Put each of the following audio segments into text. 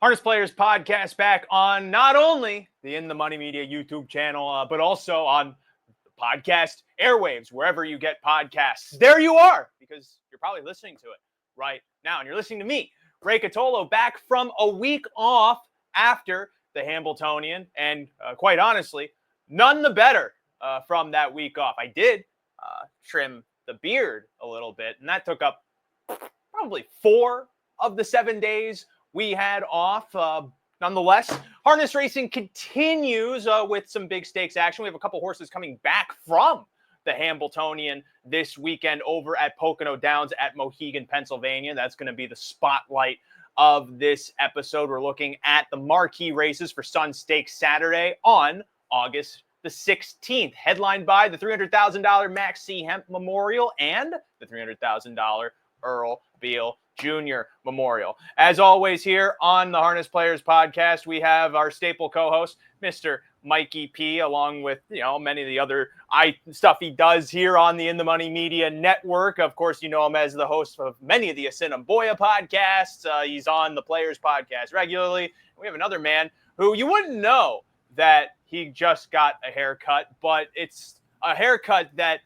Harness Players podcast back on not only the In the Money Media YouTube channel, but also on the podcast airwaves, wherever you get podcasts. There you are, because you're probably listening to it right now. And you're listening to me, Ray Cotolo, back from a week off after the Hambletonian. And quite honestly, none the better from that week off. I did trim the beard a little bit, and that took up probably 4 of the 7 days we had off. Nonetheless, harness racing continues with some big stakes action. We have a couple horses coming back from the Hambletonian this weekend over at Pocono Downs at Mohegan, Pennsylvania. That's going to be the spotlight of this episode. We're looking at the marquee races for Sun Stakes Saturday on August the 16th, headlined by the $300,000 Max Hempt Memorial and the $300,000 Earl Beal Jr. Memorial. As always, here on the Harness Players podcast, we have our staple co-host, Mr. Mikey P, along with many of the other stuff he does here on the In the Money Media Network. Of course, you know him as the host of many of the Assiniboia podcasts. He's on the Players podcast regularly. We have another man who you wouldn't know that he just got a haircut, but it's a haircut that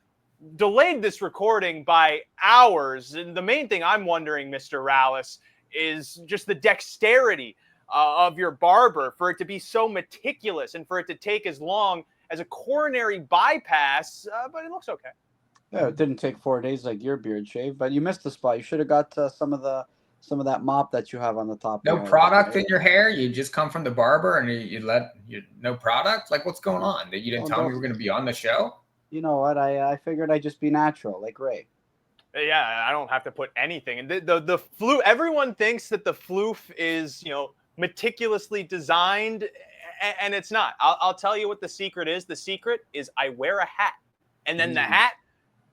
delayed this recording by hours. And the main thing I'm wondering, Mr. Rallis, is just the dexterity of your barber for it to be so meticulous and for it to take as long as a coronary bypass, but it looks okay. Yeah, it didn't take 4 days like your beard shave, but you missed the spot. You should have got some of that mop that you have on the top. No product in your hair? You just come from the barber and you no product? Like, what's going on? You didn't tell me you were going to be on the show? You know what? I figured I'd just be natural, like Ray. Yeah, I don't have to put anything. And the floof, everyone thinks that the floof is, meticulously designed, and it's not. I'll tell you what the secret is. The secret is I wear a hat, and then the hat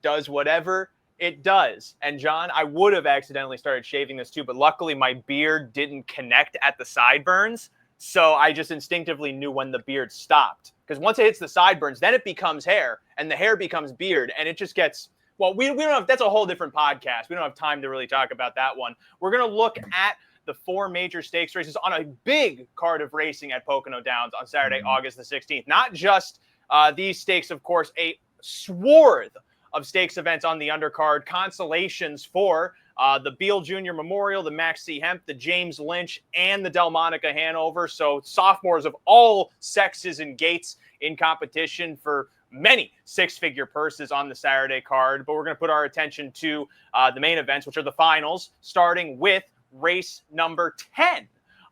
does whatever it does. And John, I would have accidentally started shaving this too, but luckily my beard didn't connect at the sideburns. So I just instinctively knew when the beard stopped. Because once it hits the sideburns, then it becomes hair, and the hair becomes beard, and it just gets, well, we don't have, that's a whole different podcast. We don't have time to really talk about that one. We're going to look at the 4 major stakes races on a big card of racing at Pocono Downs on Saturday, August the 16th. Not just these stakes, of course, a swath of stakes events on the undercard, consolations for the Beal Jr. Memorial, the Max Hempt, the James Lynch, and the Delmonica Hanover. So sophomores of all sexes and gaits in competition for many 6-figure purses on the Saturday card. But we're going to put our attention to the main events, which are the finals, starting with race number 10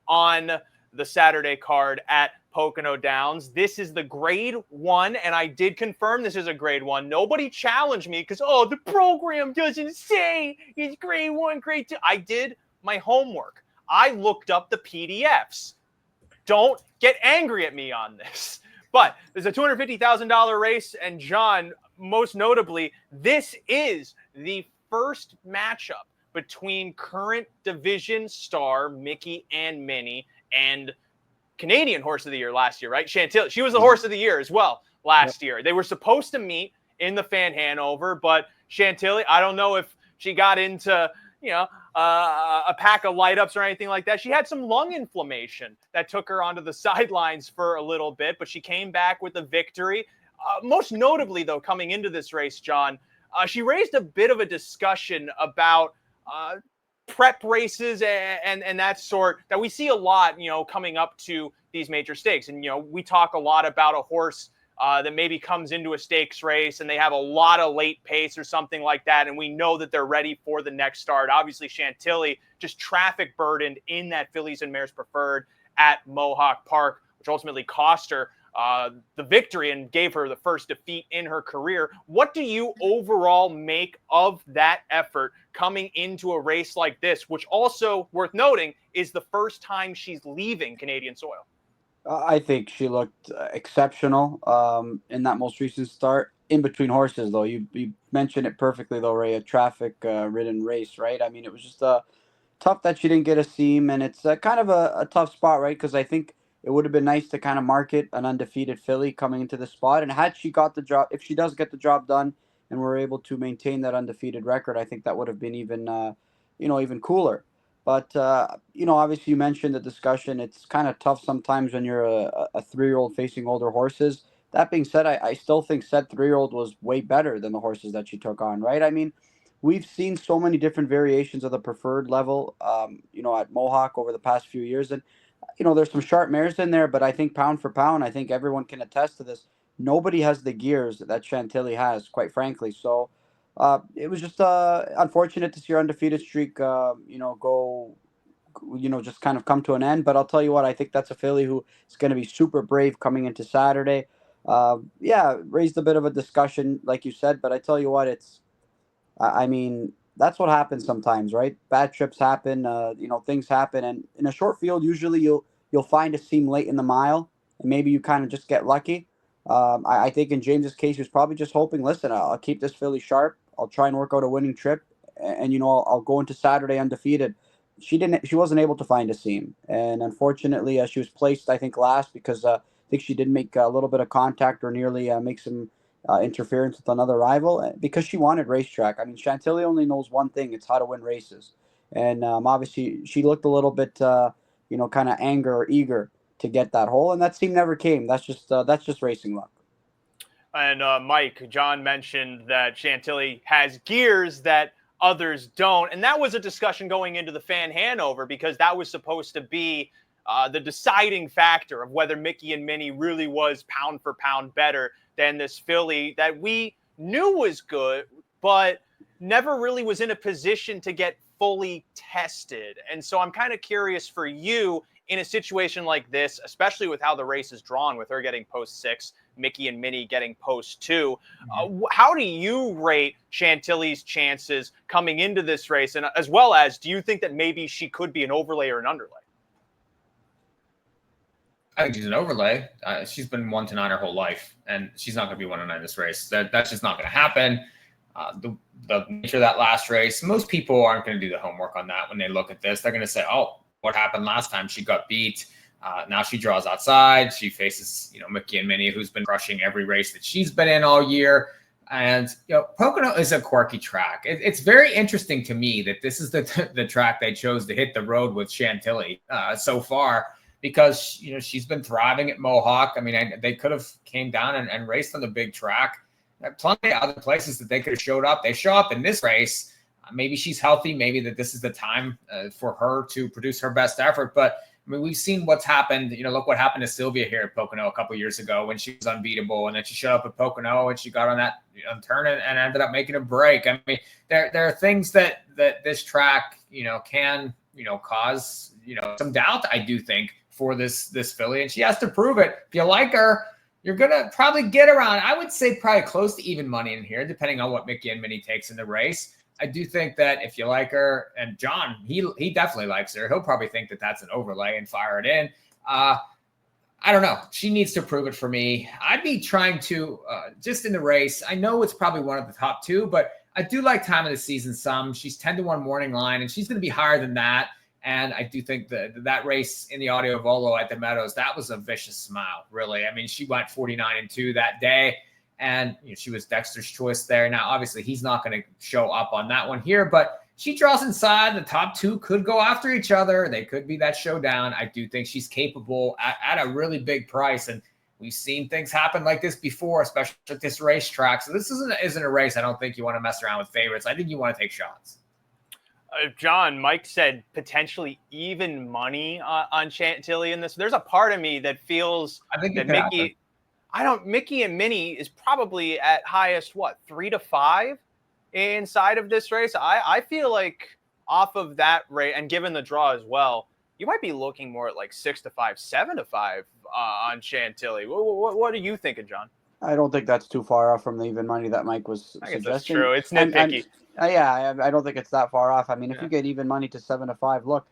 on the Saturday card at Pocono Downs. This is the grade 1, and I did confirm this is a grade 1. Nobody challenged me because, the program doesn't say it's grade 1, grade 2. I did my homework. I looked up the PDFs. Don't get angry at me on this. But there's a $250,000 race, and John, most notably, this is the first matchup between current division star Miki And Minnie and Canadian Horse of the Year last year, right? Chantilly. She was the Horse of the Year as well last year. They were supposed to meet in the Fan Hanover, but Chantilly, I don't know if she got into, a pack of light-ups or anything like that. She had some lung inflammation that took her onto the sidelines for a little bit, but she came back with a victory. Most notably, though, coming into this race, John, she raised a bit of a discussion about prep races and that sort that we see a lot, coming up to these major stakes. And, we talk a lot about a horse that maybe comes into a stakes race and they have a lot of late pace or something like that. And we know that they're ready for the next start. Obviously, Chantilly just traffic burdened in that Fillies and Mares Preferred at Mohawk Park, which ultimately cost her the victory and gave her the first defeat in her career. What do you overall make of that effort coming into a race like this, which also worth noting is the first time she's leaving Canadian soil? I think she looked exceptional in that most recent start. In between horses, though, you mentioned it perfectly, though, Ray, a traffic-ridden race, right? I mean, it was just tough that she didn't get a seam, and it's kind of a tough spot, right? Because I think it would have been nice to kind of market an undefeated filly coming into the spot. And had she got the job, if she does get the job done and we're able to maintain that undefeated record, I think that would have been even, even cooler. But obviously you mentioned the discussion. It's kind of tough sometimes when you're a 3-year-old facing older horses. That being said, I still think said 3-year-old was way better than the horses that she took on, right? I mean, we've seen so many different variations of the preferred level, at Mohawk over the past few years, and there's some sharp mares in there, but I think pound for pound, I think everyone can attest to this. Nobody has the gears that Chantilly has, quite frankly. So it was just unfortunate to see your undefeated streak, go, just kind of come to an end. But I'll tell you what, I think that's a filly who is going to be super brave coming into Saturday. Yeah, raised a bit of a discussion, like you said, but I tell you what, I mean, that's what happens sometimes, right? Bad trips happen, things happen, and in a short field, usually you'll find a seam late in the mile, and maybe you kind of just get lucky. I think in James's case, he was probably just hoping, listen, I'll keep this filly sharp. I'll try and work out a winning trip, and I'll go into Saturday undefeated. She wasn't able to find a seam, and unfortunately, she was placed, I think, last because I think she did make a little bit of contact or nearly make some interference with another rival because she wanted racetrack. I mean, Chantilly only knows one thing: it's how to win races. And obviously, she looked a little bit, kind of anger or eager to get that hole, and that seam never came. That's just racing luck. And Mike, John mentioned that Chantilly has gears that others don't. And that was a discussion going into the Fan Hanover because that was supposed to be the deciding factor of whether Miki and Minnie really was pound for pound better than this filly that we knew was good, but never really was in a position to get fully tested. And so I'm kind of curious for you in a situation like this, especially with how the race is drawn, with her getting post 6, Miki and Minnie getting post 2. How do you rate Chantilly's chances coming into this race? And as well as, do you think that maybe she could be an overlay or an underlay? I think she's an overlay. She's been 1-9 her whole life, and she's not going to be 1-9 this race. That's just not going to happen. The nature of that last race, most people aren't going to do the homework on that when they look at this. They're going to say, oh, what happened last time? She got beat. Now she draws outside. She faces, Miki and Minnie, who's been crushing every race that she's been in all year. And, Pocono is a quirky track. It's very interesting to me that this is the track they chose to hit the road with Chantilly so far because, she's been thriving at Mohawk. I mean, they could have came down and raced on the big track. There are plenty of other places that they could have showed up. They show up in this race. Maybe she's healthy. Maybe that this is the time for her to produce her best effort. But I mean, we've seen what's happened. Look what happened to Sylvia here at Pocono a couple years ago when she was unbeatable, and then she showed up at Pocono and she got on that turn and ended up making a break. I mean, there are things that this track can cause some doubt. I do think for this filly, and she has to prove it. If you like her, you're gonna probably get around. I would say probably close to even money in here, depending on what Miki and Minnie takes in the race. I do think that if you like her, and John, he definitely likes her. He'll probably think that that's an overlay and fire it in. I don't know. She needs to prove it for me. I'd be trying to, just in the race, I know it's probably one of the top 2, but I do like time of the season some. She's 10-1 morning line, and she's going to be higher than that. And I do think that race in the Audio Volo at the Meadows, that was a vicious smile, really. I mean, she went 49-2 that day. And she was Dexter's choice there. Now, obviously, he's not going to show up on that one here, but she draws inside. The top 2 could go after each other. They could be that showdown. I do think she's capable at a really big price. And we've seen things happen like this before, especially at this racetrack. So this isn't a race I don't think you want to mess around with favorites. I think you want to take shots. John, Mike said potentially even money on Chantilly in this. There's a part of me that feels I think that Miki and Minnie is probably at highest, 3 to 5 inside of this race. I feel like off of that rate, and given the draw as well, you might be looking more at like 6 to 5, 7 to 5 on Chantilly. What are you thinking, John? I don't think that's too far off from the even money that Mike was I guess suggesting. that's true. It's nitpicky. Yeah, I don't think it's that far off. I mean, if you get even money to 7 to 5, look,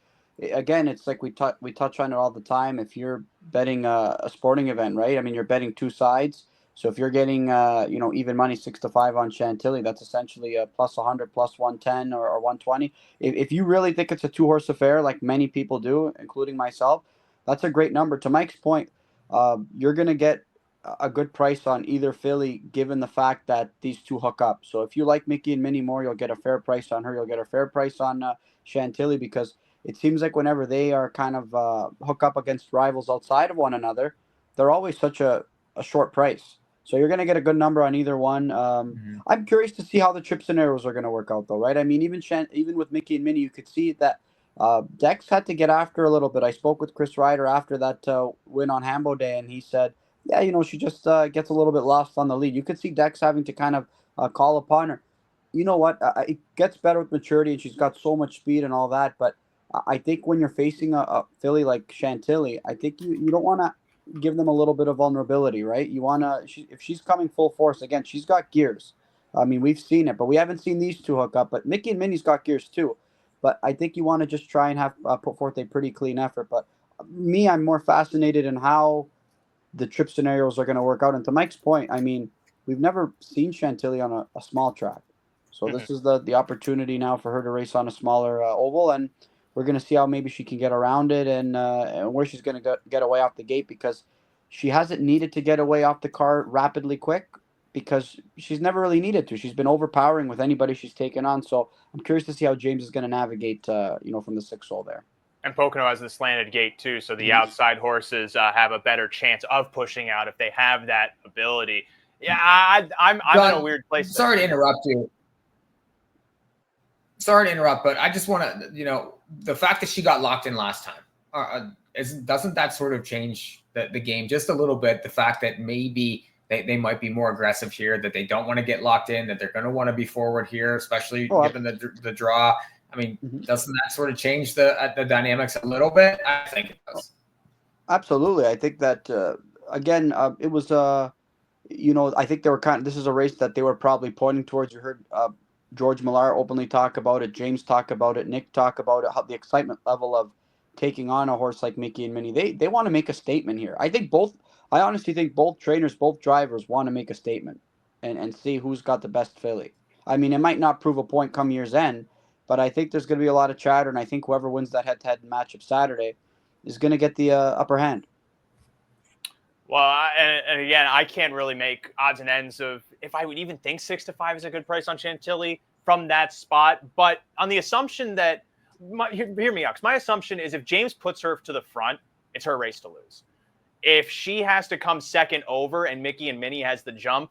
again, it's like we touch on it all the time. If you're betting a sporting event, right? I mean, you're betting 2 sides. So if you're getting even money 6 to 5 on Chantilly, that's essentially a plus 100, plus 110 or 120. If you really think it's a 2-horse affair, like many people do, including myself, that's a great number. To Mike's point, you're going to get a good price on either filly, given the fact that these 2 hook up. So if you like Miki and Minnie more, you'll get a fair price on her. You'll get a fair price on Chantilly because it seems like whenever they are kind of hook up against rivals outside of one another, they're always such a short price. So you're going to get a good number on either one. I'm curious to see how the trip scenarios are going to work out, though, right? I mean, even with Miki and Minnie, you could see that Dex had to get after a little bit. I spoke with Chris Ryder after that win on Hambo Day, and he said, yeah, she just gets a little bit lost on the lead. You could see Dex having to kind of call upon her. You know what? It gets better with maturity, and she's got so much speed and all that. But I think when you're facing a filly like Chantilly, I think you don't want to give them a little bit of vulnerability, right? You want to, if she's coming full force, again, she's got gears. I mean, we've seen it, but we haven't seen these two hook up. But Miki and Minnie's got gears too. But I think you want to just try and have put forth a pretty clean effort. But I'm more fascinated in how the trip scenarios are going to work out. And to Mike's point, I mean, we've never seen Chantilly on a small track. So this is the opportunity now for her to race on a smaller oval. And we're going to see how maybe she can get around it and where she's going to get away off the gate, because she hasn't needed to get away off the car rapidly quick because she's never really needed to. She's been overpowering with anybody she's taken on. So I'm curious to see how James is going to navigate, from the 6 hole there. And Pocono has the slanted gate too, so the outside horses have a better chance of pushing out if they have that ability. Yeah, I'm John, in a weird place. Sorry to interrupt you. Sorry to interrupt, but I just want to, the fact that she got locked in last time, doesn't that sort of change the game just a little bit? The fact that maybe they might be more aggressive here, that they don't want to get locked in, that they're going to want to be forward here, especially given the draw. I mean, doesn't that sort of change the dynamics a little bit? I think it does. Absolutely. I think that, again, it was, I think they were this is a race that they were probably pointing towards. You heard George Millar openly talk about it, James talk about it, Nick talk about it, how the excitement level of taking on a horse like Miki and Minnie. They want to make a statement here. I honestly think both trainers, both drivers want to make a statement and see who's got the best filly. I mean, it might not prove a point come year's end, but I think there's going to be a lot of chatter, and I think whoever wins that head-to-head matchup Saturday is going to get the upper hand. Well, and again, I can't really make odds and ends of if I would even think 6-5 is a good price on Chantilly from that spot. But on the assumption that, hear me out, 'cause my assumption is if James puts her to the front, it's her race to lose. If she has to come second over and Miki and Minnie has the jump,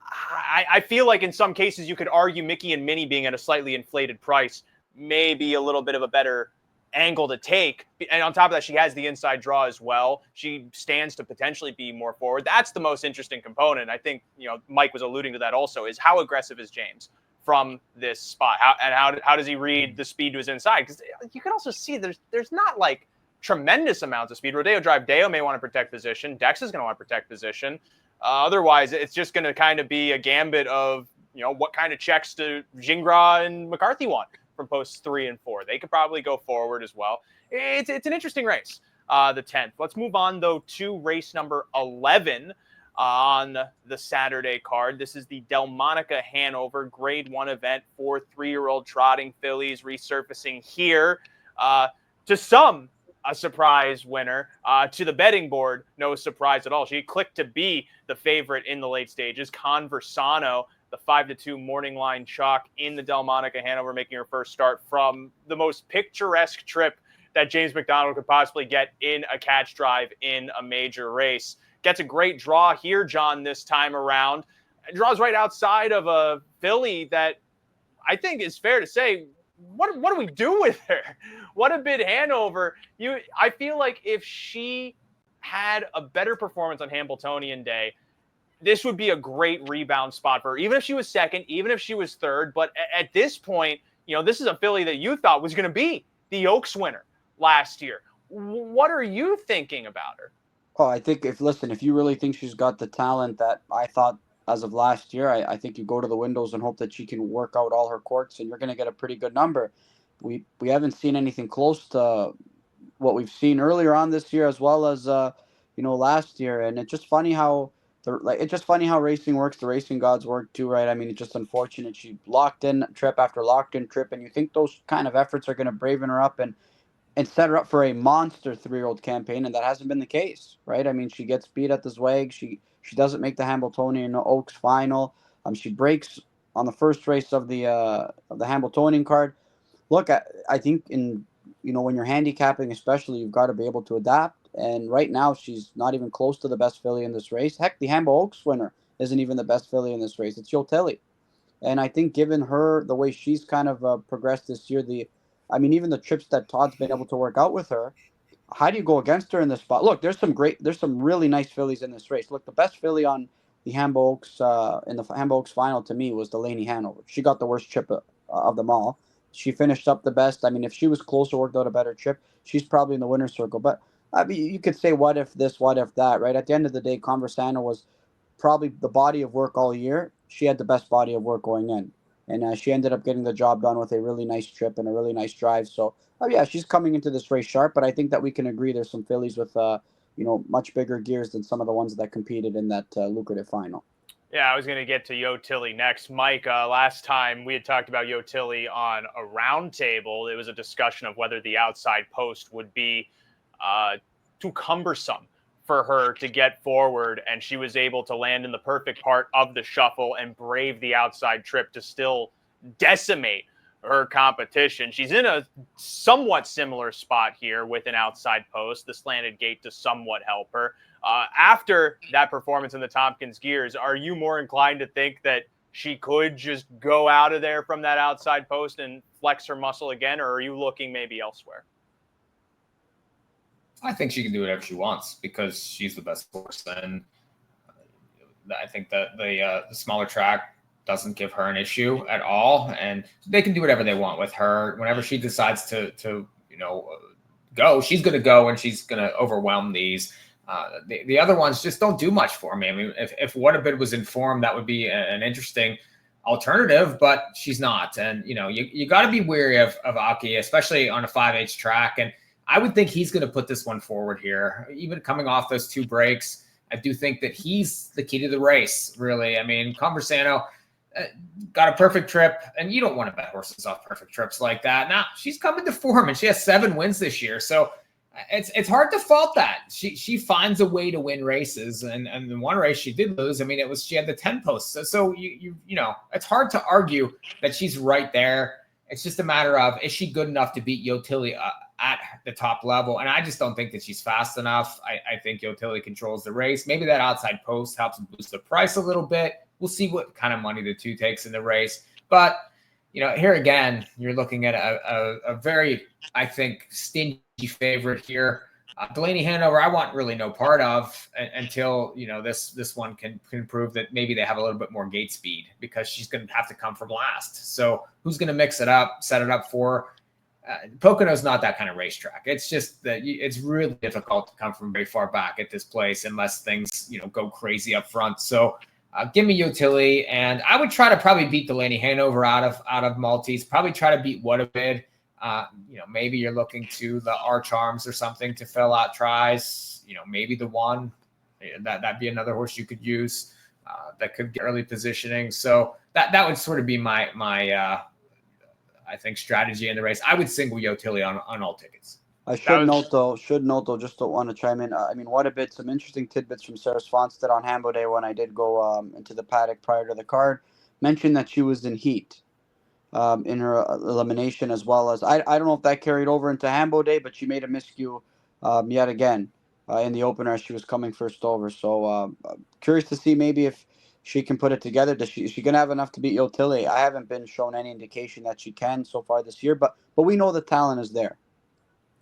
I feel like in some cases you could argue Miki and Minnie being at a slightly inflated price may be a little bit of a better angle to take. And on top of that, she has the inside draw as well. She stands to potentially be more forward. That's the most interesting component. I think, Mike was alluding to that also, is how aggressive is James from this spot? How does he read the speed to his inside? Because you can also see there's not like tremendous amounts of speed. Rodeo Drive Deo may want to protect position. Dex is going to want to protect position. Otherwise, it's just going to kind of be a gambit of, what kind of checks do Gingras and McCarthy want from posts 3 and 4. They could probably go forward as well. It's an interesting race, the 10th. Let's move on, though, to race number 11 on the Saturday card. This is the Delmonica Hanover Grade 1 event for 3-year-old trotting fillies resurfacing here. To some, a surprise winner. To the betting board, no surprise at all. She clicked to be the favorite in the late stages. Conversano, the 5-2 morning line chalk in the Delmonica Hanover, making her first start from the most picturesque trip that James McDonald could possibly get in a catch drive in a major race. Gets a great draw here, John, this time around. Draws right outside of a filly that I think is fair to say, what do we do with her? What a bid Hanover. I feel like if she had a better performance on Hambletonian Day, this would be a great rebound spot for her, even if she was second, even if she was third. But at this point, this is a filly that you thought was going to be the Oaks winner last year. What are you thinking about her? Oh, I think if you really think she's got the talent that I thought as of last year, I think you go to the windows and hope that she can work out all her courts, and you're going to get a pretty good number. We haven't seen anything close to what we've seen earlier on this year, as well as last year. And it's just funny how racing works. The racing gods work too, right? I mean, it's just unfortunate she locked in trip after locked in trip, and you think those kind of efforts are going to braven her up and set her up for a monster 3-year-old campaign, and that hasn't been the case, right? I mean, she gets beat at the Zwag. She doesn't make the Hambletonian Oaks final. She breaks on the first race of the Hambletonian card. Look, I think in when you're handicapping, especially, you've got to be able to adapt. And right now, she's not even close to the best filly in this race. Heck, the Hambletonian Oaks winner isn't even the best filly in this race. It's Tillie. And I think given her the way she's kind of progressed this year, even the trips that Todd's been able to work out with her, how do you go against her in this spot? Look, there's some really nice fillies in this race. Look, the best filly on the Hambletonian Oaks in the Hambletonian Oaks final to me was Delmonica Hanover. She got the worst trip of them all. She finished up the best. I mean, if she was closer, worked out a better trip, she's probably in the winner's circle. But I mean, you could say, what if this, what if that, right? At the end of the day, Conversano was probably the body of work all year. She had the best body of work going in. And she ended up getting the job done with a really nice trip and a really nice drive. So, yeah, she's coming into this race sharp. But I think that we can agree there's some fillies with, much bigger gears than some of the ones that competed in that lucrative final. Yeah, I was going to get to Yo Tillie next. Mike, last time we had talked about Yo Tillie on a round table. It was a discussion of whether the outside post would be too cumbersome for her to get forward, and she was able to land in the perfect part of the shuffle and brave the outside trip to still decimate her competition. She's in a somewhat similar spot here with an outside post, the slanted gate to somewhat help her. After that performance in the Tompkins Gears, are you more inclined to think that she could just go out of there from that outside post and flex her muscle again, or are you looking maybe elsewhere? I think she can do whatever she wants because she's the best horse. And I think that the smaller track doesn't give her an issue at all. And they can do whatever they want with her. Whenever she decides to go, she's going to go and she's going to overwhelm these. The other ones just don't do much for me. I mean, if What a Bid was in form, that would be an interesting alternative, but she's not. And, you got to be wary of Aki, especially on a 5H track. And I would think he's going to put this one forward here. Even coming off those two breaks, I do think that he's the key to the race, really. I mean, Conversano got a perfect trip, and you don't want to bet horses off perfect trips like that. Now, she's coming to form, and she has 7 wins this year. So it's hard to fault that. She finds a way to win races, and the one race she did lose, I mean, she had the 10 posts. So it's hard to argue that she's right there. It's just a matter of, is she good enough to beat Yo Tillie at the top level? And I just don't think that she's fast enough. I think Yo Tillie controls the race. Maybe that outside post helps boost the price a little bit. We'll see what kind of money the two takes in the race. But, here again, you're looking at a very, I think, stingy favorite here. Delmonica Hanover, I want really no part of until, this one can prove that maybe they have a little bit more gate speed, because she's going to have to come from last. So who's going to mix it up, set it up for? Pocono's not that kind of racetrack. It's just that it's really difficult to come from very far back at this place unless things, go crazy up front. So give me Yo Tillie, and I would try to probably beat Delmonica Hanover out of Maltese. Probably try to beat What a Bid. Maybe you're looking to the Arch Arms or something to fill out tries. Maybe the one that'd be another horse you could use that could get early positioning. So that would sort of be my I think strategy in the race. I would single Yo Tillie on all tickets. I should note though, just don't want to chime in. I mean, What a Bid, some interesting tidbits from Sarah Swanstead on Hambo Day when I did go into the paddock prior to the card. Mentioned that she was in heat in her elimination, as well as, I don't know if that carried over into Hambo Day, but she made a miscue yet again in the opener as she was coming first over. So curious to see maybe if she can put it together. Is she going to have enough to beat Yo Tillie? I haven't been shown any indication that she can so far this year, but we know the talent is there.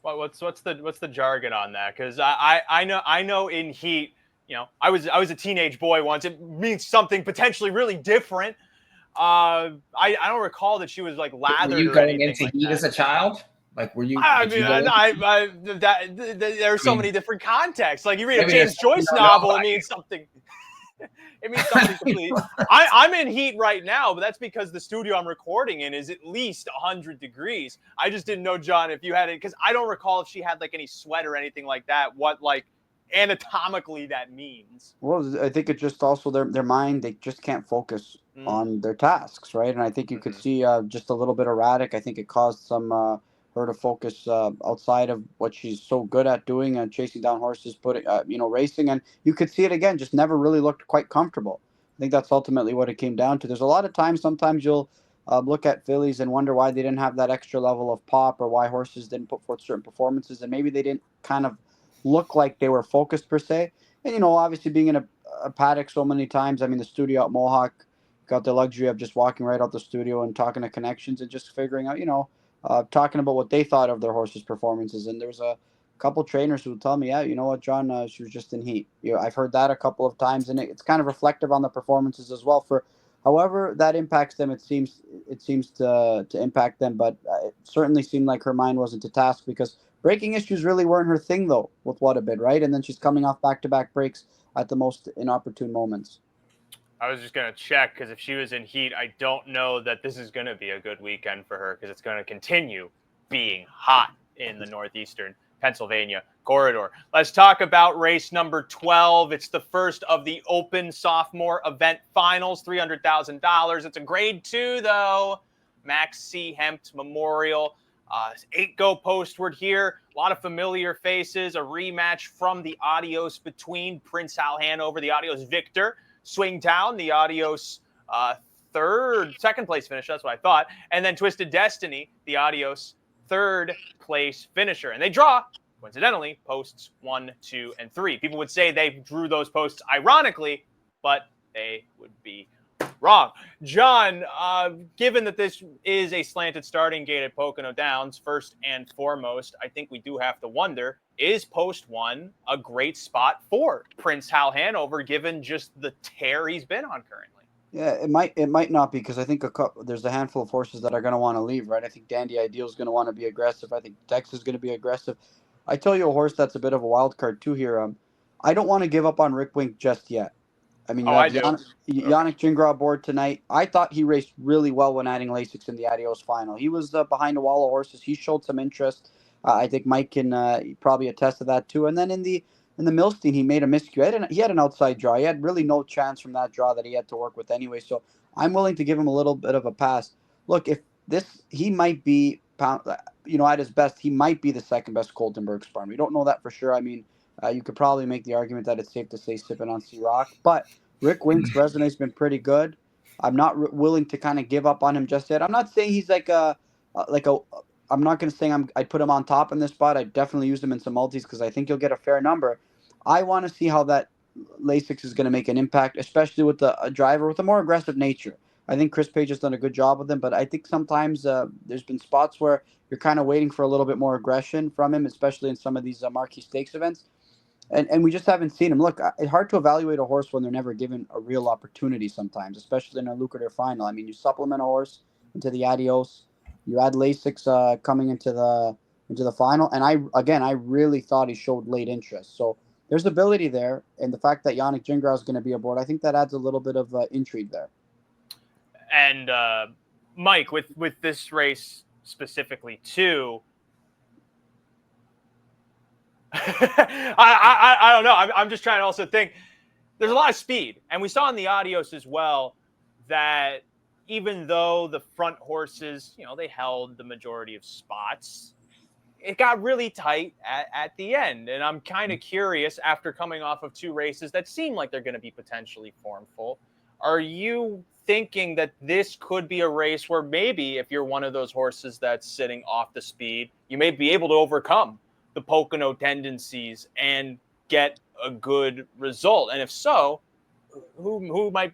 Well, what's the jargon on that? Because I know in heat, I was a teenage boy once. It means something potentially really different. I don't recall that she was like lathered. Were you going into heat as a child? Like, were you? There are so many different contexts. Like, you read a James Joyce novel, it means something. It means something completely. I'm in heat right now, but that's because the studio I'm recording in is at least 100 degrees. I just didn't know, John, if you had it, because I don't recall if she had like any sweat or anything like that. What like anatomically that means? Well, I think it's just also their mind. They just can't focus on their tasks, right? And I think you could see just a little bit erratic. I think it caused some her to focus outside of what she's so good at doing and chasing down horses, racing. And you could see it again, just never really looked quite comfortable. I think that's ultimately what it came down to. There's a lot of times, sometimes you'll look at fillies and wonder why they didn't have that extra level of pop, or why horses didn't put forth certain performances, and maybe they didn't kind of look like they were focused per se. And obviously being in a paddock so many times, I mean, the studio at Mohawk got the luxury of just walking right out the studio and talking to connections and just figuring out, talking about what they thought of their horses' performances. And there's a couple trainers who will tell me, yeah, you know what, John, she was just in heat. I've heard that a couple of times, and it's kind of reflective on the performances as well. For however that impacts them, it seems to impact them. But it certainly seemed like her mind wasn't to task, because breaking issues really weren't her thing, though, with What a Bid, right? And then she's coming off back-to-back breaks at the most inopportune moments. I was just going to check, because if she was in heat, I don't know that this is going to be a good weekend for her, because it's going to continue being hot in the northeastern Pennsylvania corridor. Let's talk about race number 12. It's the first of the Open Sophomore Event Finals, $300,000. It's a Grade 2, though. Max Hempt Memorial. 8 go postward here. A lot of familiar faces. A rematch from the Adios between Prince Hal Hanover, the Adios victor, Swingtown, the Adios second place finisher. That's what I thought. And then Twisted Destiny, the Adios third place finisher. And they draw, coincidentally, posts 1, 2, and 3. People would say they drew those posts ironically, but they would be wrong. John, given that this is a slanted starting gate at Pocono Downs, first and foremost, I think we do have to wonder, is post 1 a great spot for Prince Hal Hanover, given just the tear he's been on currently? Yeah, it might not be, because I think there's a handful of horses that are going to want to leave, right? I think Dandy Ideal is going to want to be aggressive. I think Dex is going to be aggressive. I tell you a horse that's a bit of a wild card too here. I don't want to give up on Rick Wink just yet. I mean, Yannick Gingras aboard tonight. I thought he raced really well when adding Lasix in the Adios final. He was behind a wall of horses. He showed some interest. I think Mike can probably attest to that too. And then in the Milstein, he made a miscue. He had an outside draw. He had really no chance from that draw that he had to work with anyway. So I'm willing to give him a little bit of a pass. Look, he might be, at his best, he might be the second best Coltenberg Spartan. We don't know that for sure. I mean, you could probably make the argument that it's safe to say sipping on C-Rock. But Rick Wink's resume has been pretty good. I'm not willing to kind of give up on him just yet. I'm not saying he's I'm not going to say I'd put him on top in this spot. I'd definitely use him in some multis, because I think you'll get a fair number. I want to see how that Lasix is going to make an impact, especially with a driver with a more aggressive nature. I think Chris Page has done a good job with him, but I think sometimes there's been spots where you're kind of waiting for a little bit more aggression from him, especially in some of these marquee stakes events. And we just haven't seen him. Look, it's hard to evaluate a horse when they're never given a real opportunity sometimes, especially in a lucrative final. I mean, you supplement a horse into the Adios, you add Lasix coming into the final, and I really thought he showed late interest. So there's ability there, and the fact that Yannick Gingras is going to be aboard, I think that adds a little bit of intrigue there. And Mike, with this race specifically too, I don't know. I'm just trying to also think. There's a lot of speed, and we saw in the Adios as well that even though the front horses, they held the majority of spots, it got really tight at the end. And I'm kind of curious, after coming off of 2 races that seem like they're going to be potentially formful, are you thinking that this could be a race where maybe if you're one of those horses that's sitting off the speed, you may be able to overcome the Pocono tendencies and get a good result? And if so, who might,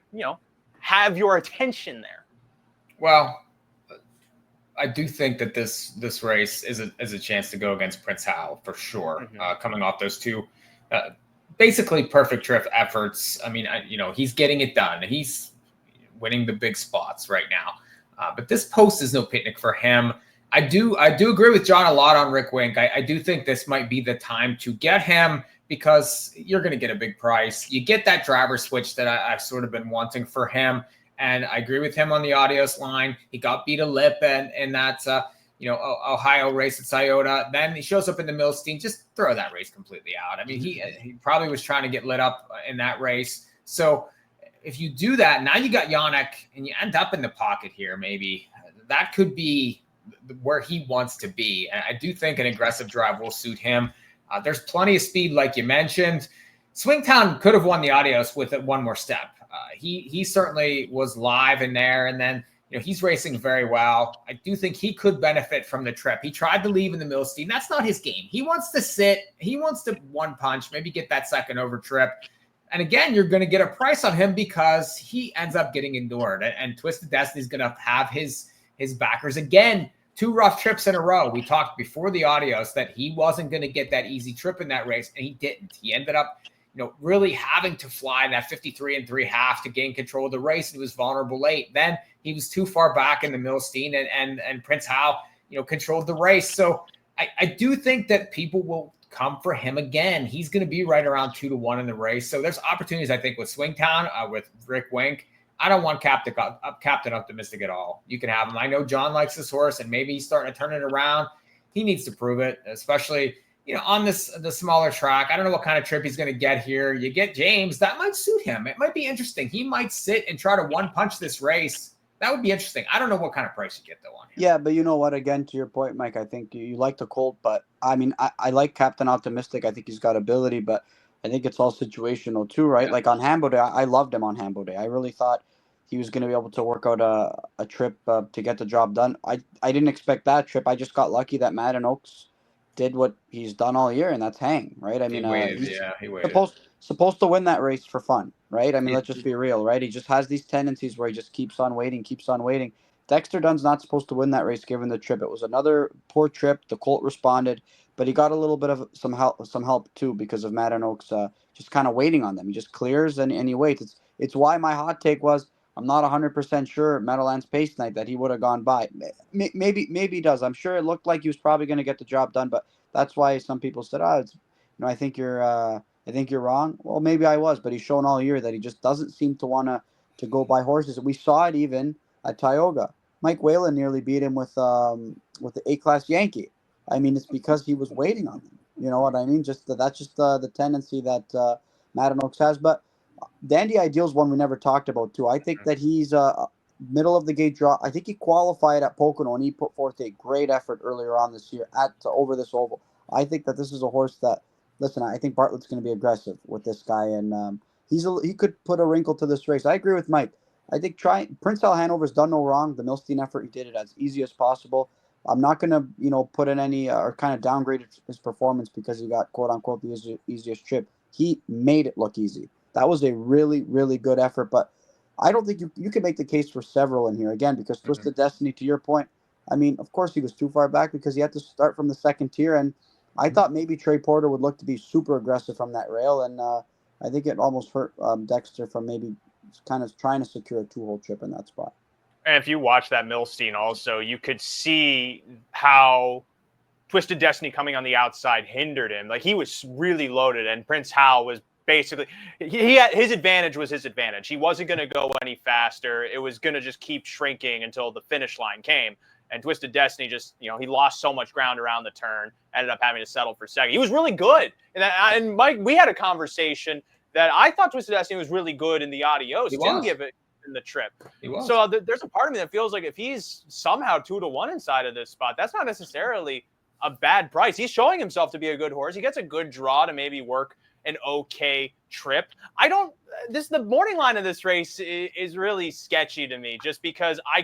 have your attention there? Well, I do think that this race is a chance to go against Prince Hal for sure. Mm-hmm. Coming off those 2 basically perfect trip efforts. I mean, he's getting it done. He's winning the big spots right now. But this post is no picnic for him. I do agree with John a lot on Rick Wink. I do think this might be the time to get him, because you're going to get a big price. You get that driver switch that I've sort of been wanting for him. And I agree with him on the Adios line. He got beat a lip in that Ohio race at Scioto. Then he shows up in the Milstein. Just throw that race completely out. I mean, he probably was trying to get lit up in that race. So if you do that, now you got Yannick and you end up in the pocket here, maybe. That could be where he wants to be. And I do think an aggressive drive will suit him. There's plenty of speed, like you mentioned. Swingtown could have won the Adios with one more step. He certainly was live in there. And then, He's racing very well. I do think he could benefit from the trip. He tried to leave in the Milstein. That's not his game. He wants to sit. He wants to one punch, maybe get that second over trip. And again, you're going to get a price on him because he ends up getting endured. And Twisted Destiny's going to have his backers again. 2 rough trips in a row. We talked before the Adios that he wasn't going to get that easy trip in that race, and he didn't. He ended up really having to fly in that 53 3/2 to gain control of the race. He was vulnerable late. Then he was too far back in the Milstein, and Prince Hal, controlled the race. So I do think that people will come for him again. He's going to be right around 2 to 1 in the race. So there's opportunities, I think, with Swingtown, with Rick Wink. I don't want Captain Optimistic at all. You can have him. I know John likes this horse, and maybe he's starting to turn it around. He needs to prove it, especially on the smaller track. I don't know what kind of trip he's going to get here. You get James, that might suit him. It might be interesting. He might sit and try to one punch this race. That would be interesting. I don't know what kind of price you get though on him. Yeah, but you know what? Again, to your point, Mike, I think you like the Colt, but I mean, I like Captain Optimistic. I think he's got ability, but I think it's all situational too, right? Yeah. Like on Hambo Day, I loved him on Hambo Day. I really thought he was going to be able to work out a trip to get the job done. I didn't expect that trip. I just got lucky that Madden Oaks did what he's done all year, and that's hang, right? I mean, he waited. Supposed to win that race for fun, right? I mean, let's just be real, right? He just has these tendencies where he just keeps on waiting. Dexter Dunn's not supposed to win that race given the trip. It was another poor trip. The Colt responded, but he got a little bit of some help too because of Madden Oaks just kind of waiting on them. He just clears and he waits. It's why my hot take was I'm not 100% sure Meadowlands Pace Night that he would have gone by. Maybe he does. I'm sure it looked like he was probably going to get the job done, but that's why some people said, I think you're wrong. Well, maybe I was, but he's shown all year that he just doesn't seem to want to go by horses. We saw it even at Tioga. Mike Whalen nearly beat him with the A-class Yankee. I mean, it's because he was waiting on them. You know what I mean? That's just the tendency that Madden Oaks has. But Dandy Ideal's one we never talked about too. I think that he's a middle of the gate draw. I think he qualified at Pocono and he put forth a great effort earlier on this year over this oval. I think that this is a horse that, listen, I think Bartlett's going to be aggressive with this guy, and he could put a wrinkle to this race. I agree with Mike. I think Prince Hal Hanover's done no wrong. The Milstein effort, he did it as easy as possible. I'm not going to put in any or kind of downgrade his performance because he got quote unquote the easiest trip. He made it look easy. That was a really, really good effort, but I don't think you can make the case for several in here again because Twisted Destiny, to your point, I mean, of course he was too far back because he had to start from the second tier, and I thought maybe Trey Porter would look to be super aggressive from that rail, and I think it almost hurt Dexter from maybe kind of trying to secure a 2-hole trip in that spot. And if you watch that Milstein also, you could see how Twisted Destiny coming on the outside hindered him. Like he was really loaded, and Prince Hal was basically he had his advantage was his advantage. He wasn't going to go any faster. It was going to just keep shrinking until the finish line came. And Twisted Destiny just, he lost so much ground around the turn, ended up having to settle for second. He was really good. And Mike, we had a conversation that I thought Twisted Destiny was really good in the Adios. Didn't give it in the trip. So there's a part of me that feels like if he's somehow 2 to 1 inside of this spot, that's not necessarily a bad price. He's showing himself to be a good horse. He gets a good draw to maybe work an okay trip. The morning line of this race is really sketchy to me just because I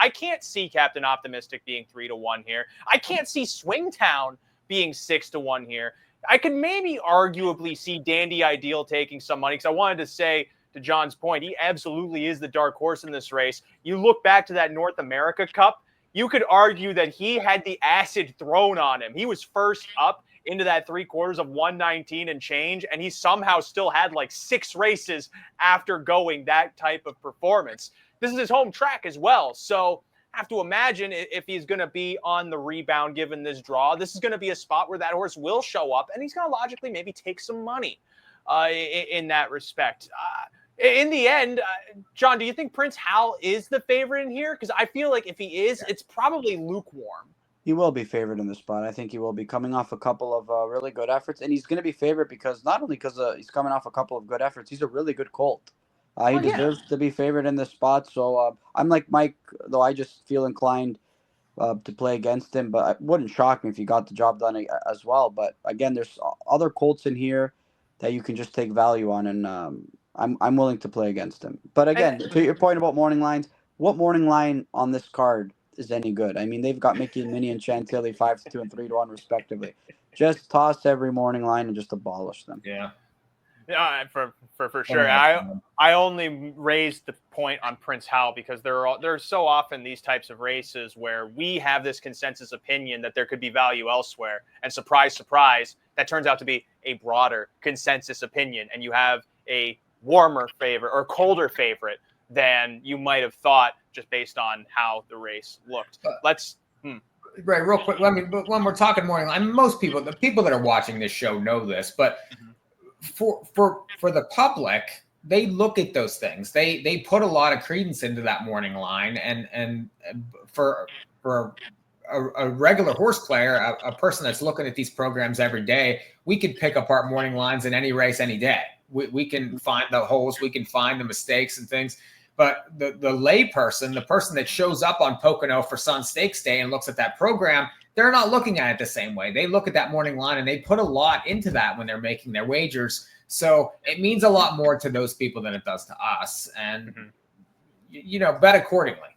can't see Captain Optimistic being 3 to 1 here. I can't see Swingtown being 6 to 1 here. I could maybe arguably see Dandy Ideal taking some money because I wanted to say to John's point, he absolutely is the dark horse in this race. You look back to that North America Cup, you could argue that he had the acid thrown on him. He was first up into that 3/4 of 119 and change, and he somehow still had like 6 races after going that type of performance. This is his home track as well, so I have to imagine if he's going to be on the rebound given this draw, this is going to be a spot where that horse will show up, and he's going to logically maybe take some money in that respect. In the end, John, do you think Prince Hal is the favorite in here? Because I feel like if he is, it's probably lukewarm. He will be favored in the spot. I think he will be coming off a couple of really good efforts, and he's going to be favored because not only because he's coming off a couple of good efforts, he's a really good colt. He deserves to be favored in this spot. So I'm like Mike, though I just feel inclined to play against him, but it wouldn't shock me if he got the job done as well. But again, there's other colts in here that you can just take value on, and I'm willing to play against him. But again, to your point about morning lines, what morning line on this card is any good? I mean, they've got Miki and Minnie and Chantilly 5-2 and 3-1 respectively. Just toss every morning line and just abolish them. Yeah. Yeah, for sure. I only raised the point on Prince Hal because there's so often these types of races where we have this consensus opinion that there could be value elsewhere, and surprise, surprise, that turns out to be a broader consensus opinion, and you have a warmer favorite or colder favorite than you might have thought just based on how the race looked. Right, real quick. But when we're talking morning line, most people, the people that are watching this show know this, but for the public, they look at those things. They put a lot of credence into that morning line, and for a regular horse player, a person that's looking at these programs every day, we could pick apart morning lines in any race any day. We can find the holes, we can find the mistakes and things. But the lay person, the person that shows up on Pocono for Sun Stakes Day and looks at that program, they're not looking at it the same way. They look at that morning line and they put a lot into that when they're making their wagers. So it means a lot more to those people than it does to us. And, bet accordingly.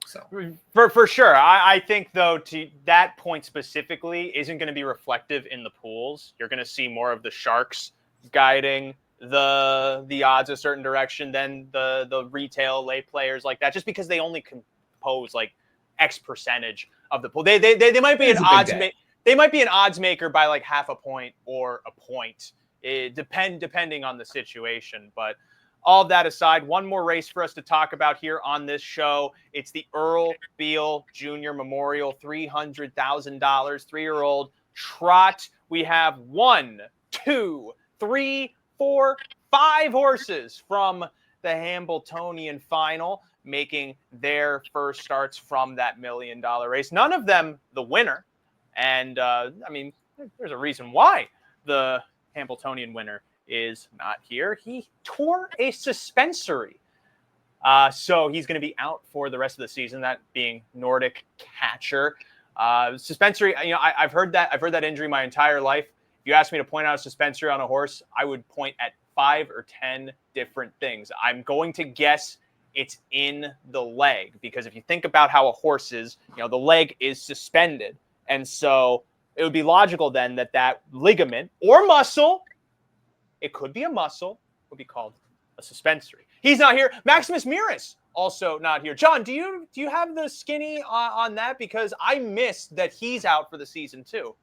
So for sure. I think, though, to that point specifically isn't going to be reflective in the pools. You're going to see more of the sharks guiding the odds a certain direction than the retail lay players like that, just because they only compose like X percentage of the pool. They might be they might be an odds maker by like half a point or a point, depending on the situation. But all of that aside, one more race for us to talk about here on this show. It's the Earl Beal Jr. Memorial, $300,000 3-year-old trot. We have 1, 2, 3, 4, 5 horses from the Hambletonian final making their first starts from that $1 million race. None of them the winner. And, there's a reason why the Hambletonian winner is not here. He tore a suspensory. So he's going to be out for the rest of the season, that being Nordic Catcher. Suspensory, I've heard that injury my entire life. If you ask me to point out a suspensory on a horse, I would point at 5 or 10 different things. I'm going to guess it's in the leg, because if you think about how a horse is, the leg is suspended. And so it would be logical then that ligament or muscle, it could be a muscle, would be called a suspensory. He's not here. Maximus Miris also not here. John, do you have the skinny on that? Because I missed that he's out for the season too.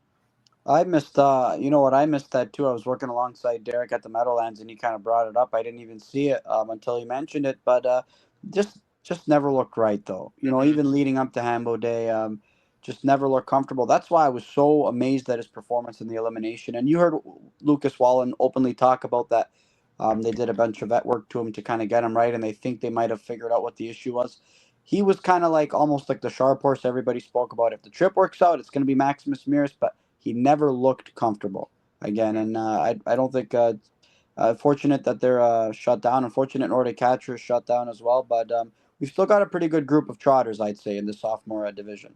I missed, I missed that too. I was working alongside Derek at the Meadowlands, and he kind of brought it up. I didn't even see it until he mentioned it, but just never looked right, though. Even leading up to Hambo Day, just never looked comfortable. That's why I was so amazed at his performance in the elimination. And you heard Lucas Wallen openly talk about that. They did a bunch of vet work to him to kind of get him right, and they think they might have figured out what the issue was. He was kind of like almost like the sharp horse everybody spoke about. If the trip works out, it's going to be Maximus Miris, but he never looked comfortable again. And I don't think fortunate that they're shut down. Unfortunate Nordic Catcher is shut down as well. But we've still got a pretty good group of trotters, I'd say, in the sophomore division.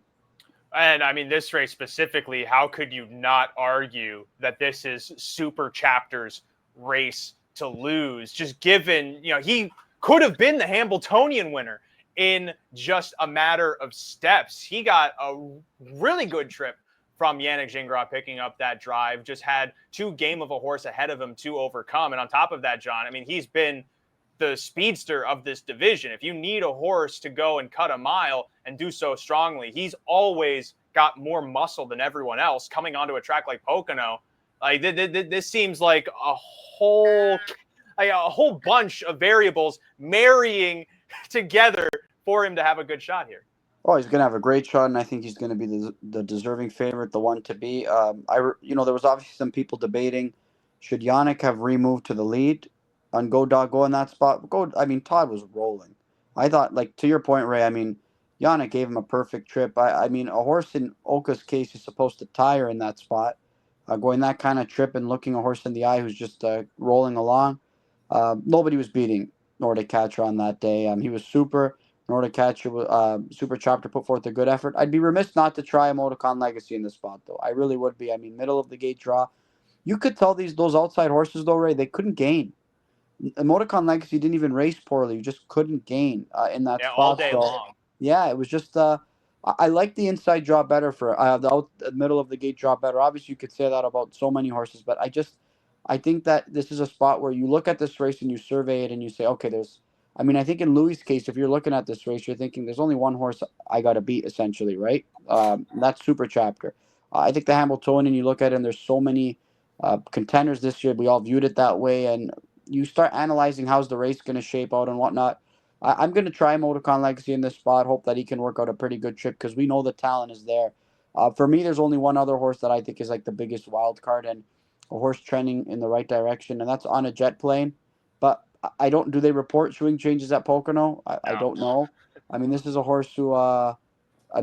And this race specifically, how could you not argue that this is Super Chapter's race to lose? Just given, he could have been the Hambletonian winner in just a matter of steps. He got a really good trip from Yannick Gingras picking up that drive, just had 2 game of a horse ahead of him to overcome. And on top of that, John, he's been the speedster of this division. If you need a horse to go and cut a mile and do so strongly, he's always got more muscle than everyone else coming onto a track like Pocono. Like this seems like a whole bunch of variables marrying together for him to have a good shot here. Oh, he's going to have a great shot, and I think he's going to be the deserving favorite, the one to be. There was obviously some people debating, should Yannick have removed to the lead on Go Dog Go in that spot? Todd was rolling. I thought, to your point, Ray, Yannick gave him a perfect trip. A horse in Oka's case is supposed to tire in that spot. Going that kind of trip and looking a horse in the eye who's just rolling along. Nobody was beating Nordic Catcher on that day. He was super. Nordic Catcher, Super Chapter put forth a good effort. I'd be remiss not to try Emoticon Legacy in this spot, though. I really would be. Middle of the gate draw. You could tell those outside horses, though, Ray, they couldn't gain. Emoticon Legacy didn't even race poorly. You just couldn't gain in that Yeah, all spot. day So, long. yeah, it was just I like the inside draw better for the middle of the gate draw better. Obviously, you could say that about so many horses, but I think that this is a spot where you look at this race and you survey it and you say, okay, I mean, I think in Louis' case, if you're looking at this race, you're thinking there's only one horse I got to beat, essentially, right? That's Super Chapter. I think the Hambletonian, you look at it and there's so many contenders this year. We all viewed it that way, and you start analyzing how's the race going to shape out and whatnot. I'm going to try Emoticon Legacy in this spot, hope that he can work out a pretty good trip because we know the talent is there. For me, there's only one other horse that I think is like the biggest wild card and a horse trending in the right direction, and that's On a Jet Plane. But I don't. Do they report swing changes at Pocono? I No. don't know. I mean, this is a horse who, I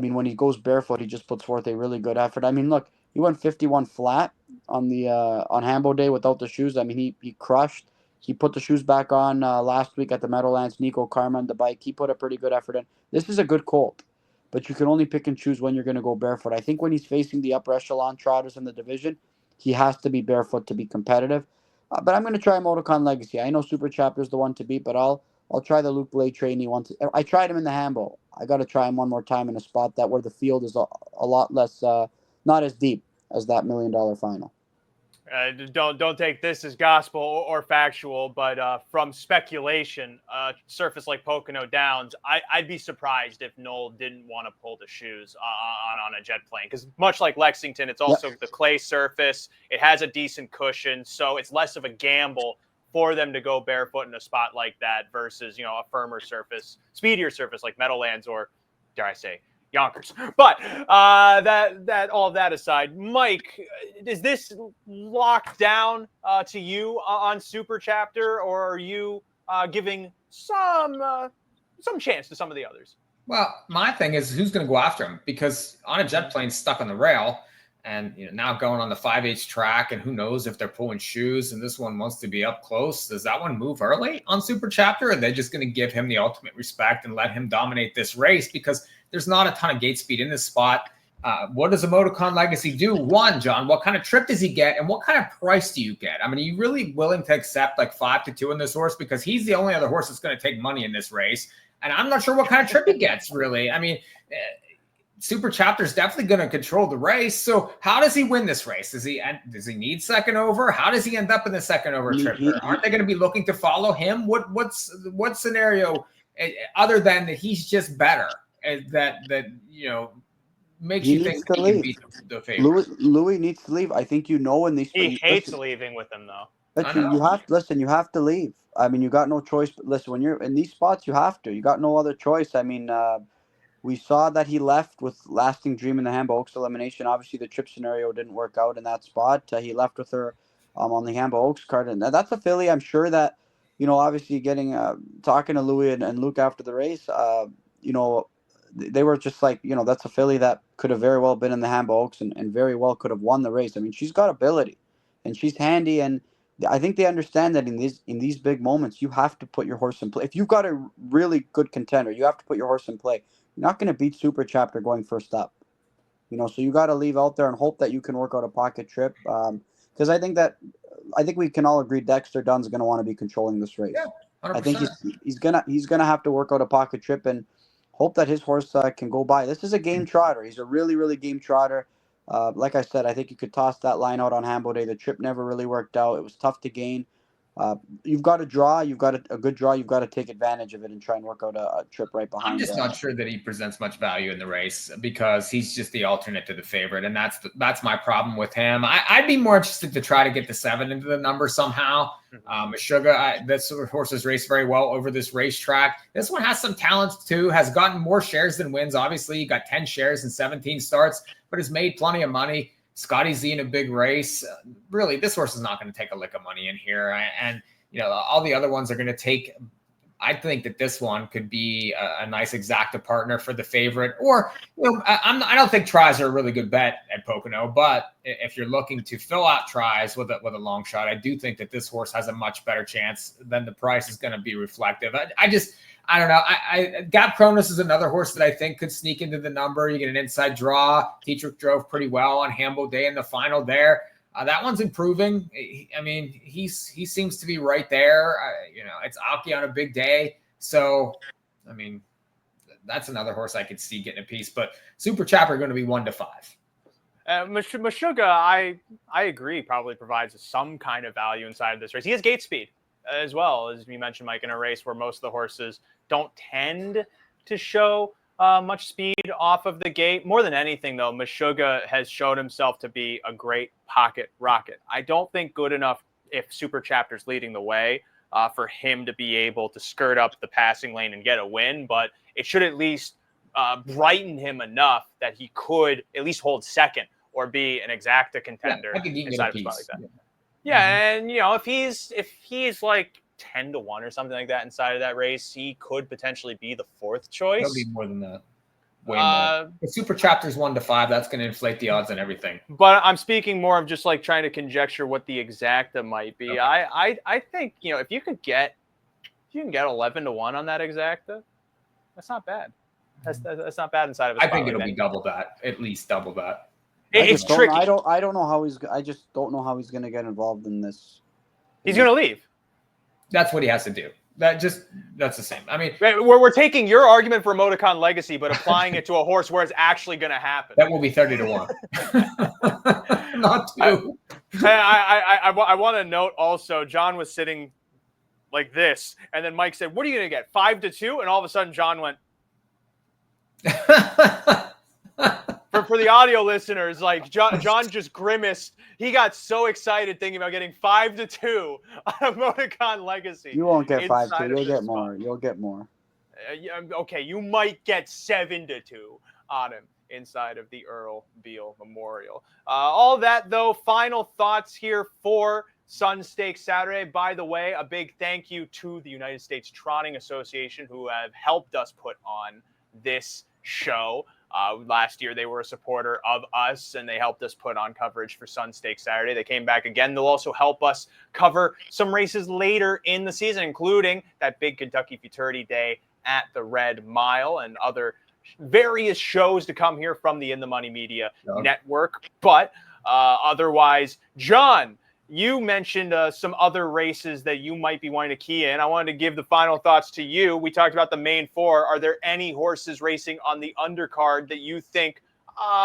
mean, when he goes barefoot, he just puts forth a really good effort. I mean, look, he went 51 flat on the on Hambo Day without the shoes. I mean, he crushed. He put the shoes back on last week at the Meadowlands. Nico Karma on the bike. He put a pretty good effort in. This is a good colt, but you can only pick and choose when you're going to go barefoot. I think when he's facing the upper echelon trotters in the division, he has to be barefoot to be competitive. But I'm going to try Emoticon Legacy. I know Super Chapter is the one to beat, but I'll try the Luke Blade trainee once. I tried him in the Hambo. I got to try him one more time in a spot where the field is a lot less, not as deep as that $1 million final. Don't take this as gospel or factual, but from speculation, surface like Pocono Downs, I'd be surprised if Noel didn't want to pull the shoes on a jet plane, because much like Lexington, it's also the clay surface. It has a decent cushion, so it's less of a gamble for them to go barefoot in a spot like that versus a firmer surface, speedier surface like Meadowlands or, dare I say, Yonkers. But that all that aside, Mike, is this locked down to you on Super Chapter, or are you giving some chance to some of the others? Well, my thing is who's going to go after him, because On a Jet Plane stuck on the rail, and now going on the 5/8 track, and who knows if they're pulling shoes, and this one wants to be up close. Does that one move early on Super Chapter? Or are they just going to give him the ultimate respect and let him dominate this race? Because there's not a ton of gate speed in this spot. What does Emoticon Legacy do? One, John, what kind of trip does he get, and what kind of price do you get? I mean, are you really willing to accept like 5-2 in this horse? Because he's the only other horse that's going to take money in this race, and I'm not sure what kind of trip he gets, really. I mean, Super Chapter is definitely going to control the race. So how does he win this race? Does he need second over? How does he end up in the second over trip? Aren't they going to be looking to follow him? What scenario other than that he's just better that makes you think he can beat the favorite? Louis needs to leave. I think in these. He hates leaving with him though. You have to leave. I mean, you got no choice. But listen, when you're in these spots, you have to. You got no other choice. I mean, we saw that he left with Lasting Dream in the Hambo Oaks elimination. Obviously, the trip scenario didn't work out in that spot. He left with her on the Hambo Oaks card. And that's a filly I'm sure that, obviously talking to Louis and Luke after the race, they were just like, that's a filly that could have very well been in the Hambo Oaks and very well could have won the race. I mean, she's got ability and she's handy. And I think they understand that in these big moments, you have to put your horse in play. If you've got a really good contender, you have to put your horse in play. You're not going to beat Super Chapter going first up, so you got to leave out there and hope that you can work out a pocket trip. Because I think we can all agree Dexter Dunn's going to want to be controlling this race. Yeah, 100%. I think he's gonna have to work out a pocket trip and hope that his horse can go by. This is a game trotter. He's a really, really game trotter. Like I said, I think you could toss that line out on Hambo Day. The trip never really worked out. It was tough to gain. You've got a draw. You've got a good draw. You've got to take advantage of it and try and work out a trip right behind. I'm just not sure that he presents much value in the race because he's just the alternate to the favorite, and that's my problem with him. I'd be more interested to try to get the 7 into the number somehow. Meshuggah, this horse has raced very well over this racetrack. This one has some talent too. Has gotten more shares than wins. Obviously, he got 10 shares in 17 starts, but has made plenty of money. Scotty Z in a big race. Really, this horse is not going to take a lick of money in here. And, all the other ones are going to take. I think that this one could be a nice exacta partner for the favorite. Or, I don't think tries are a really good bet at Pocono, but if you're looking to fill out tries with a long shot, I do think that this horse has a much better chance than the price is going to be reflective. I don't know. Gap Kronos is another horse that I think could sneak into the number. You get an inside draw. Teacher drove pretty well on Hambo Day in the final there. That one's improving. I mean, he seems to be right there. It's Aki on a big day. So, I mean, that's another horse I could see getting a piece. But Super Chapter are going to be 1 to 5. Meshuggah, I agree, probably provides some kind of value inside of this race. He has gate speed as well, as you mentioned, Mike, in a race where most of the horses don't tend to show much speed off of the gate. More than anything, though, Meshuggah has shown himself to be a great pocket rocket. I don't think good enough if Super Chapter's leading the way for him to be able to skirt up the passing lane and get a win, but it should at least brighten him enough that he could at least hold second or be an exacta contender inside of a spot like that. Yeah, and if he's like 10 to 1 or something like that inside of that race, he could potentially be the 4th choice. He'll be more than that. Way more. The Super Chapter's 1 to 5. That's going to inflate the odds and everything. But I'm speaking more of just like trying to conjecture what the exacta might be. Okay. I think if you can get 11 to 1 on that exacta, that's not bad. That's not bad inside of a spot. I think like it'll that. be double that, at least double that. It's tricky. I don't know how I just don't know how he's going to get involved in this. He's going to leave. That's what he has to do. That's the same. I mean, we're taking your argument for Emoticon Legacy, but applying it to a horse where it's actually going to happen. That will be 30 to 1. Not 2. I want to note also, John was sitting like this, and then Mike said, "What are you going to get? 5 to 2?" And all of a sudden, John went. For the audio listeners, like John just grimaced. He got so excited thinking about getting 5 to 2 on Emoticon Legacy. You won't get 5 to 2. You'll get more. You'll get more. Okay, you might get 7 to 2 on him inside of the Earl Beal Memorial. All that though, final thoughts here for Sun Stakes Saturday. By the way, a big thank you to the United States Trotting Association who have helped us put on this show. Last year, they were a supporter of us, and they helped us put on coverage for Sun Stakes Saturday. They came back again. They'll also help us cover some races later in the season, including that big Kentucky Futurity Day at the Red Mile and other various shows to come here from the In the Money Media Network. But otherwise, John, you mentioned some other races that you might be wanting to key in. I wanted to give the final thoughts to you. We talked about the main 4. Are there any horses racing on the undercard that you think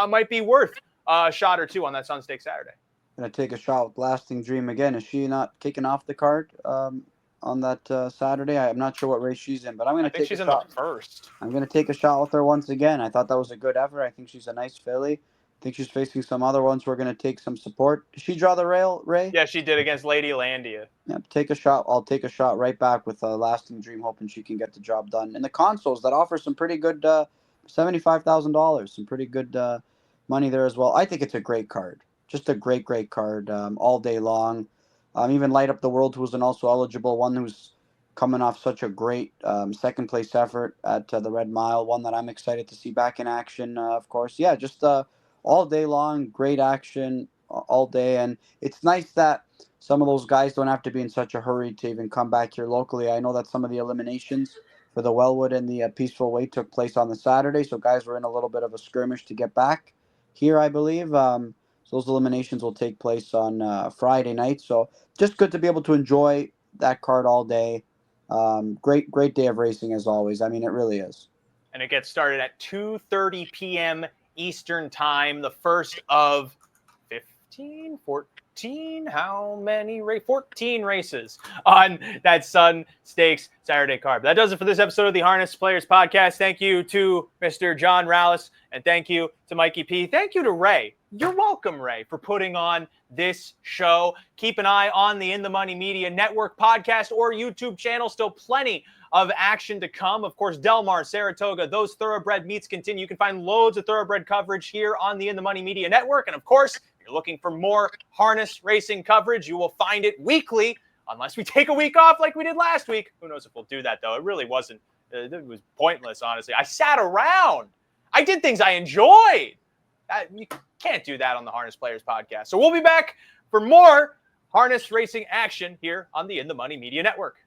might be worth a shot or two on that Sun Stakes Saturday? I'm going to take a shot with Lasting Dream again. Is she not kicking off the card on that Saturday? I'm not sure what race she's in, but I'm going to take a shot. I think she's in the first. I'm going to take a shot with her once again. I thought that was a good effort. I think she's a nice filly. I think she's facing some other ones. We're going to take some support. Did she draw the rail, Ray? Yeah, she did against Lady Landia. Yep, take a shot. I'll take a shot right back with Lasting Dream, hoping she can get the job done. And the consoles that offer some pretty good $75,000, some pretty good money there as well. I think it's a great card. Just a great card all day long. Even Light Up the World, who was an also eligible one who's coming off such a great second place effort at the Red Mile, one that I'm excited to see back in action, of course. Yeah, just all day long, great action all day. And it's nice that some of those guys don't have to be in such a hurry to even come back here locally. I know that some of the eliminations for the Wellwood and the Peaceful Way took place on the Saturday, so guys were in a little bit of a skirmish to get back here, I believe. So those eliminations will take place on Friday night. So just good to be able to enjoy that card all day. Great day of racing as always. I mean, it really is. And it gets started at 2:30 p.m. Eastern time, the first of 14, how many 14 races on that Sun Stakes Saturday card. That does it for this episode of the Harness Players Podcast. Thank you to Mr. John Rallis, and thank you to Mikey P. Thank you to Ray. You're welcome, Ray, for putting on this show. Keep an eye on the In the Money Media Network podcast or YouTube channel. Still plenty of action to come. Of course, Del Mar, Saratoga, those thoroughbred meets continue. You can find loads of thoroughbred coverage here on the In the Money Media Network. And of course, if you're looking for more harness racing coverage, you will find it weekly, unless we take a week off like we did last week. Who knows if we'll do that, though. It really wasn't. It was pointless, honestly. I sat around. I did things I enjoyed. You can't do that on the Harness Players Podcast. So we'll be back for more harness racing action here on the In the Money Media Network.